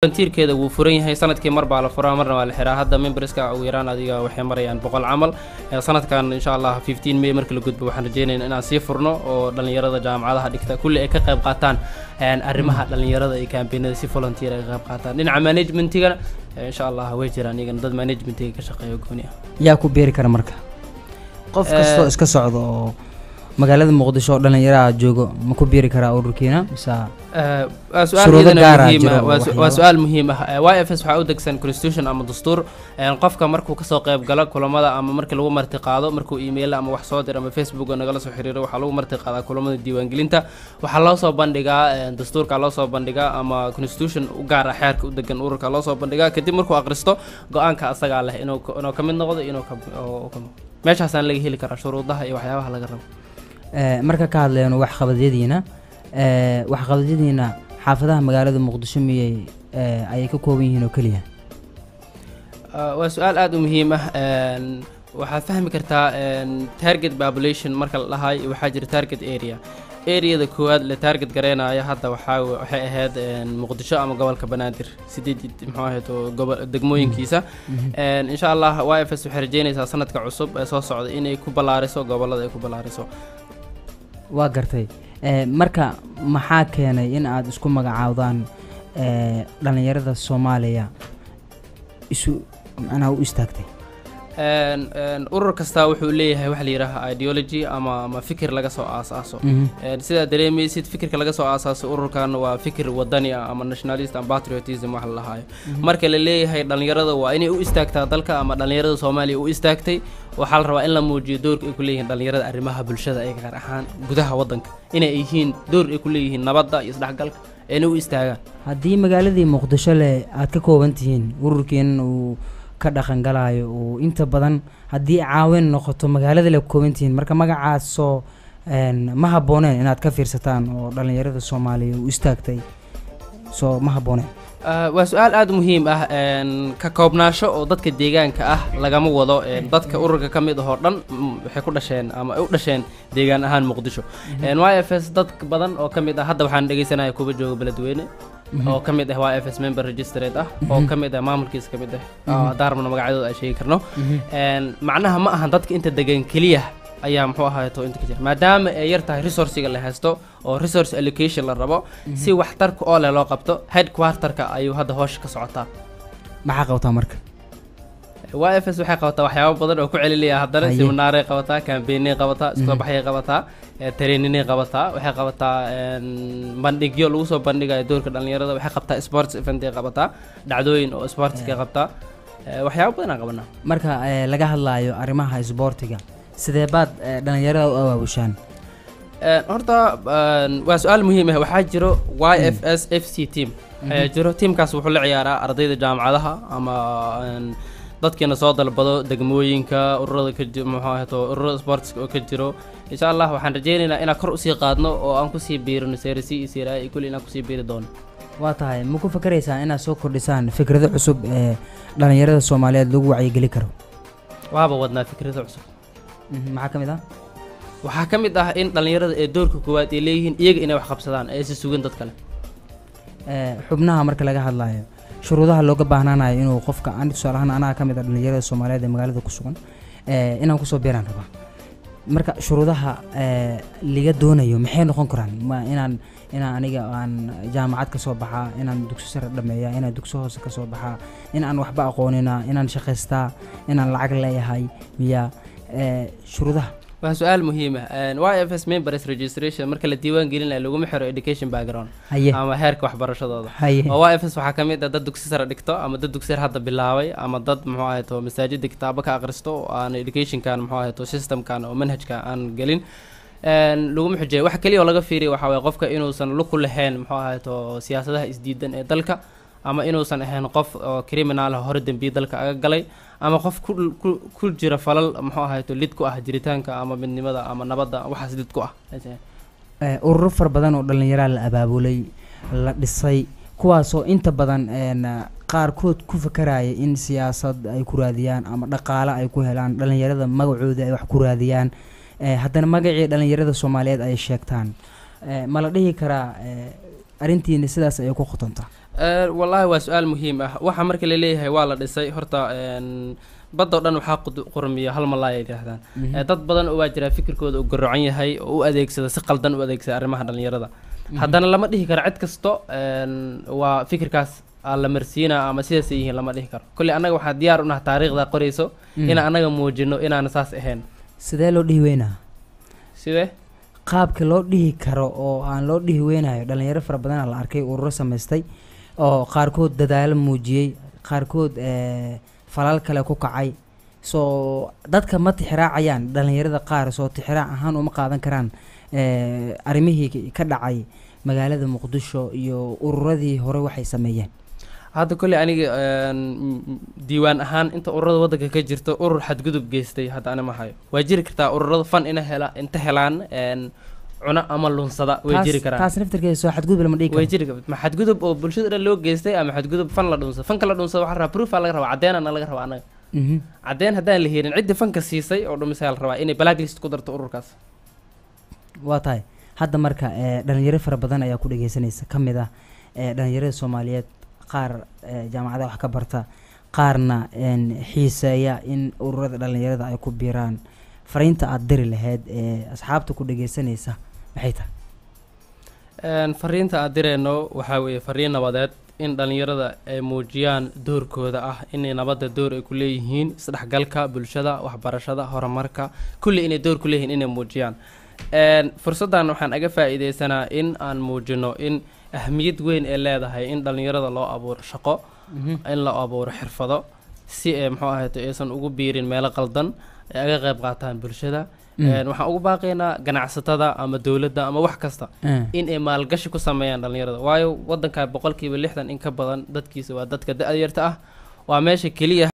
volunteer keeda wuu furan yahay sanadkii mar baa la furaa marna waa la xiraa hadda memberska ugu yaraan adiga waxay marayaan 100 camal sanadkan insha Allah 15 May markii la gudbo waxaan rajeynaynaa inaan sii furno oo dhalinyarada jaamacadaha dhigta kulli ay ka qayb qaataan arrimaha dhalinyarada ee campaignada si volunteer ay qayb qaataan dhinaca managementiga insha Allah way jiraan iyaga dad managementiga ka shaqeeyo gooni ah yaa ku beeri kara marka qof kasto iska socdo oo magaalada Muqdisho dhalinyarada joogo ma ku beeri kara ururkiina mise su'aal muhiim ah YFS waxa uu degsan constitution ama dastuur qofka markuu ka soo qayb galo kulamada ama markii lagu marti qaado markuu email ama wax soo diro ama Facebook nagala soo xiriiro waxa lagu marti qaadaa kulamada diiwaangelinta waxa loo soo bandhigaa dastuurka loo soo bandhigaa ama constitution u gaar ah xeerka u degan ururka loo soo bandhigaa kadib markuu akhristo go'aanka asaga leh inuu ka mid noqdo inuu meeshaas aan laga heli karaa shuruudaha iyo waxyaabaha laga rabo marka ka hadlayno wax qabadiyadiina xaafadaha magaalada Muqdisho miyay ay ka kooban yihiin oo kaliya waa su'aal aad u muhiim ah waxaad fahmi kartaa target population marka la dhahay waxaa jira target area koowaad la target gareenaya hadda waxay ahayd Muqdisho ama gobolka Banaadir sideed muxuu ahayd degmooyinkiisa insha Allah YFS waxay rajeynaysaa sanadka cusub ee soo socda inay ku balaariso gobolada ay ku balaariso waa gartay marka maxaa keenay in aad isku magacaawdaan dhalinyarada Soomaaliya isu macnaha u istaagtay urur kasta wuxuu leeyahay wax la yiraahdo ideology ama fikir laga soo aasaaso sida dareemaysid fikirka laga soo aasaaso ururkan waa fikir wadani ah ama nationalist and patriotism wax la lahayo marka la leeyahay dhalinyarada waa inay u istaagtaa dalka ama dhalinyarada Soomaaliya u istaagtay waxa la rabaa in la muujiyo doorka ay ku leeyihiin dhalinyarada arrimaha bulshada ay gaar ahaan gudaha wadanka inay yihiin door ay ku leeyihiin nabadda iyo isdhexgalka inay u istaagaan haddii magaaladii Muqdisho aad ka kooban tihiin ururkeen uu ka dhaqan galaayo oo inta badan haddii caawin noqoto magaalada la kooban tihiin marka magacaas soo ma habbooneen inaad ka fiirsataan oo dhalinyarada Soomaaliya u istaagtay soo ma habbooneen waa su'aal aad muhiim ah ka koobnaasho oo dadka deegaanka ah lagama wado dadka ururka ka mid ah oo dhan waxay ku dhasheen ama ay u dhasheen deegaan ahaan Muqdisho YFS dad badan oo ka mid ah hadda waxaan dhageysanayaa kuba jooga beledweyne oo ka mid ah YFS member registered ah oo ka mid ah maamulkiisa ka mid ah daarmana magacyadooda ay sheegi karno macnaha ma ahan dadka inta degan kaliya ayaa muxuu ahaay to inta ka jira maadaama ay yar tahay resource-ga la haysto oo resource allocation la rabo si waxtarka oo leh loo qabto headquarter-ka ayuu hadda hoosh ka socotaa maxaa qabtaa marka YFS waxay qabataa waxyaabo badan oo ku celinaya haddana seminaaray qabataa campaign-ay qabataa isku baxay qabataa training-ay qabataa waxay qabataa bandhigyo lagu soo bandhigayo doorka dhalinyarada waxay qabtaa sports event-ay qabataa dhacdooyin oo sports-ka qabtaa waxyaabo badan aan qabanaa marka laga hadlayo arrimaha sportiga sidee baad dhalinyarada u awaabushaan horta waa su'aal muhiim ah waxaa jiro YFS FC team jiro teamkaas wuxuu la ciyaaraa ardayda jaamacadaha ama dadkeena soo dalbado degmooyinka ururada ka jiro muxuu ahayd ururada sports oo ka jiro insha Allah waxaan rajeynaynaa inaan kor u sii qaadno oo aan ku sii biirino seerisi iyo seeray kulli inaan ku sii biiri doono waa tahay ma ku fakaraysaa inaad soo kordhisaan fikrado cusub ee dhalinyarada Soomaaliyeed lagu wacyi karo waaba wadnaa fikrado cusub maxaa kamid ah waxaa kamid ah in dhalinyarada ee doorka koowaad ay leeyihiin iyaga inay wax qabsadaan ay si sugan dad kale xubnaha marka laga hadlayo shuruudaha looga baahnaanayo inuu qofka aan tusaalahan anaga kamid ah dhalinyarada Soomaaliyeed ee magaalada ku sugan inaan ku soo beeraan rabaa marka shuruudaha liga doonayo maxay noqon karaan inaan aniga aan jaamacad ka soo baxaa inaan dugsi sare dhameeyaa inaan dugsi hoose ka soo baxaa in aan waxba aqoonina inaan shaqaystaa inaan lacag leeyahay miya shuruudaha waa su'aal muhiim ah YFS members registration marka la diiwaan gelinayo lagu xiro education background ama heerka waxbarashadooda oo YFS waxa kamid ah dad dugsi sare dhigto ama dad dugsi sare hadda bilaabay ama dad muxuu ahaay to masaajid kitaabo ka akhristo aan education-kan muxuu ahaay to system-kan oo manhajka aan gelin lagu xijay wax kaliya oo laga fiiriyo waxa way qofka inuusan lug ku lahayn muxuu ahaay to siyaasadaha isdiidan ee dalka ama inuusan ahayn qof oo criminal ah hore dambi dalka aga galay ama qof ku jira falal muxuu ahaay to lid ku ah jiritaanka ama midnimada ama nabadda waxaas lid ku ah urur far badan oo dhalinyarada la abaabulay la dhisay kuwaas oo inta badan qaarkood ku fakaraya in siyaasad ay ku raadiyaan ama dhaqaale ay ku helaan dhalinyarada magacooda ay wax ku raadiyaan haddana magacii dhalinyarada Soomaaliyeed ay sheegtaan ma la dhihi karaa arintiina sidaas ay ku qotontaa والله waa su'aal muhiim ah waxa marka la leeyahay waa la dhisay horta badda dhan waxa qurmiya hal malaay ay yiraahdaan dad badan oo waa jira fikirkooda u garacan yahay oo u adeegsada si qaldan u adeegsada arrimaha dhalinyarada haddana lama dhihi karo cid kasto waa fikirkaas la marsiina ama sidaas yihiin lama dhihi karo kulli anaga waxa diyaar u nahay taariikhda qorayso in anaga muujino inaan saas ahayn sidee loo dhihi weynaa sidee qaabka loo dhihi karo oo aan loo dhihi weynayo dhalinyaro fara badan la arkay ururo samaystay oo qaarkood dadaalo muujiyay qaarkood falal kale ku kacay soo dadka ma tixraacayaan dhalinyarada qaar soo tixraac ahaan uma qaadan karaan arrimihii ka dhacay magaalada Muqdisho iyo ururadii hore waxay sameeyeen hadda kulli aniga diiwaan ahaan inta ururada waddanka ka jirto urur xadgudub geystay hadda ana ma hayo waa jiri kartaa ururada fan inta helaan cuna ama lunsada way jiri karaan taas naftirkeeda soo xadgudub lama dhigi karo way jiri kartaa ma xadgudub oo bulshada dhan loo geystay ama xadgudub fan la dhunsa fanka la dhunsa waxa rabaa proof laga rabaa cadeynana laga rabaa anaga cadeyn haddaan la helin cidda fanka siisay oo dhumisay la rabaa inay blacklist ku darto ururkaas waa tahay hadda marka dhalinyaro fara badan ayaa ku dhageysanaysa kamid ah dhalinyarada Soomaaliyeed qaar jaamacada wax ka barta qaarna xiiseeya in ururada dhalinyarada ay ku biiraan fariinta aad diri lahayd asxaabta ku dhageysanaysa maxay tahay fariinta aad direyno waxa weeye fariin nabadeed in dhalinyarada ay muujiyaan doorkooda ah inay nabadda door ay ku leeyihiin isdhexgalka bulshada waxbarashada horumarka kulli inay door ku leeyihiin inay muujiyaan fursaddan waxaan aga faa'iideysanaa in aan muujino in ahmiyad weyn ay leedahay in dhalinyarada loo abuuro shaqo in la abuuro xirfado si ay muxuu ahayto aysan ugu biirin meelo qaldan ay aga qayb qaataan bulshada waxaan ugu baaqaynaa ganacsatada ama dawladda ama wax kasta in ay maalgashi ku sameeyaan dhalinyarada waayo waddanka 60% in ka badan dadkiisa waa dadka da'da yarta ah waa meesha kaliya